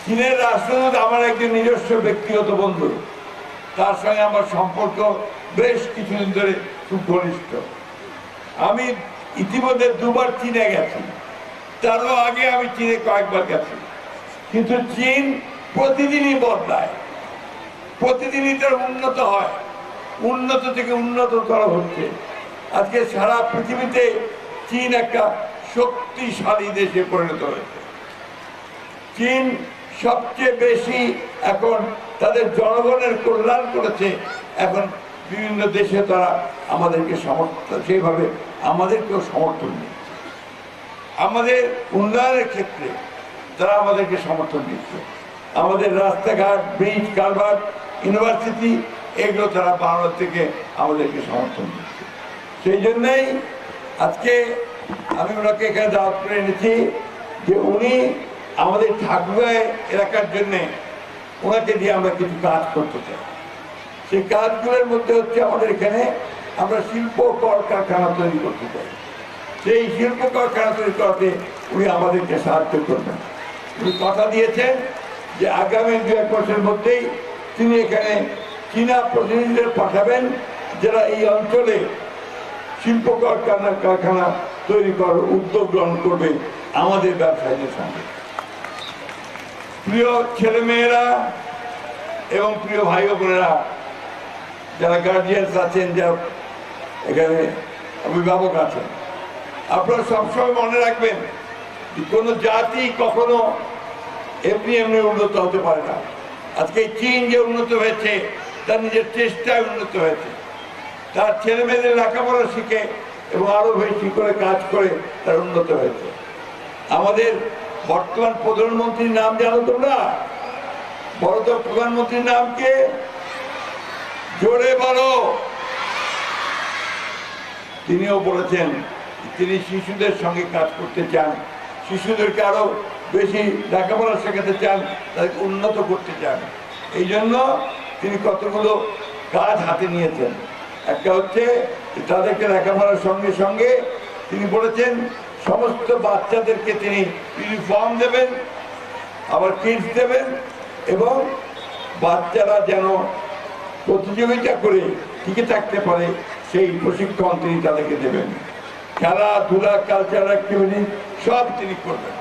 চীনের রাষ্ট্রদূত আমার একজন নিজস্ব ব্যক্তিগত বন্ধু, তার সঙ্গে আমার সম্পর্ক বেশ কিছুদিন ধরে খুব ঘনিষ্ঠ। আমি ইতিমধ্যে 2বার চীনে গেছি, তারও আগে আমি চীনে কয়েকবার গেছি। কিন্তু চীন প্রতিদিনই বদলায়, প্রতিদিনই তার উন্নত হয়, উন্নত থেকে উন্নততর হচ্ছে। আজকে সারা পৃথিবীতে চীন একটা শক্তিশালী দেশে পরিণত হয়েছে। চীন সবচেয়ে বেশি এখন তাদের জনগণের কল্যাণ করেছে। এখন বিভিন্ন দেশে তারা আমাদেরকে সমর্থন, সেইভাবে আমাদেরকেও সমর্থন দিচ্ছে। আমাদের উন্নয়নের ক্ষেত্রে তারা আমাদেরকে সমর্থন দিচ্ছে। আমাদের রাস্তাঘাট, ব্রিজ, কালভার্ট, ইউনিভার্সিটি, এগুলো তারা বাংলা থেকে আমাদেরকে সমর্থন দিচ্ছে। সেই জন্যই আজকে আমি ওনাকে এখানে দাওয়াত করে এনেছি যে উনি আমাদের ঠাকুরা এলাকার জন্যে ওনাকে দিয়ে আমরা কিছু কাজ করতে চাই। সেই কাজগুলোর মধ্যে হচ্ছে আমাদের এখানে আমরা শিল্প কলকারখানা তৈরি করতে চাই। সেই শিল্প কলকারখানা তৈরি করাতে উনি আমাদেরকে সাহায্য করবেন। উনি কথা দিয়েছেন যে আগামী 2-1 বছরের মধ্যেই তিনি এখানে চীনা প্রতিনিধিদের পাঠাবেন, যারা এই অঞ্চলে শিল্প কারখানা তৈরি করার উদ্যোগ গ্রহণ করবে আমাদের ব্যবসায়ীদের সঙ্গে। প্রিয় ছেলেমেয়েরা এবং প্রিয় ভাই বোনেরা, যারা গার্জিয়ানস আছেন, যারা এখানে অভিভাবক আছেন, আপনারা সবসময় মনে রাখবেন যে কোনো জাতি কখনো এমনি এমনি উন্নত হতে পারে না। আজকে চীন যে উন্নত হয়েছে তার নিজের চেষ্টায় উন্নত হয়েছে। তার ছেলে মেয়েদের লেখাপড়া শিখে এবং আরো বেশি করে কাজ করে তার উন্নত হয়েছে। আমাদের বর্তমান প্রধানমন্ত্রীর নাম জানো তোমরা? বড় প্রধানমন্ত্রীর নাম কে? জোরে বলো। তিনিও বলেছেন তিনি শিশুদের সঙ্গে কাজ করতে চান, শিশুদেরকে আরো বেশি লেখাপড়া শেখাতে চান, তাদেরকে উন্নত করতে চান। এই জন্য তিনি কতগুলো কাজ হাতে নিয়েছেন। একটা হচ্ছে তাদেরকে লেখাপড়ার সঙ্গে সঙ্গে তিনি বলেছেন সমস্ত বাচ্চাদেরকে তিনি ইউনিফর্ম দেবেন, আবার কিটস দেবেন, এবং বাচ্চারা যেন প্রতিযোগিতা করে টিকে থাকতে পারে সেই প্রশিক্ষণ তিনি তাদেরকে দেবেন। খেলাধুলা, কালচারাল অ্যাক্টিভিটি সব তিনি করবেন।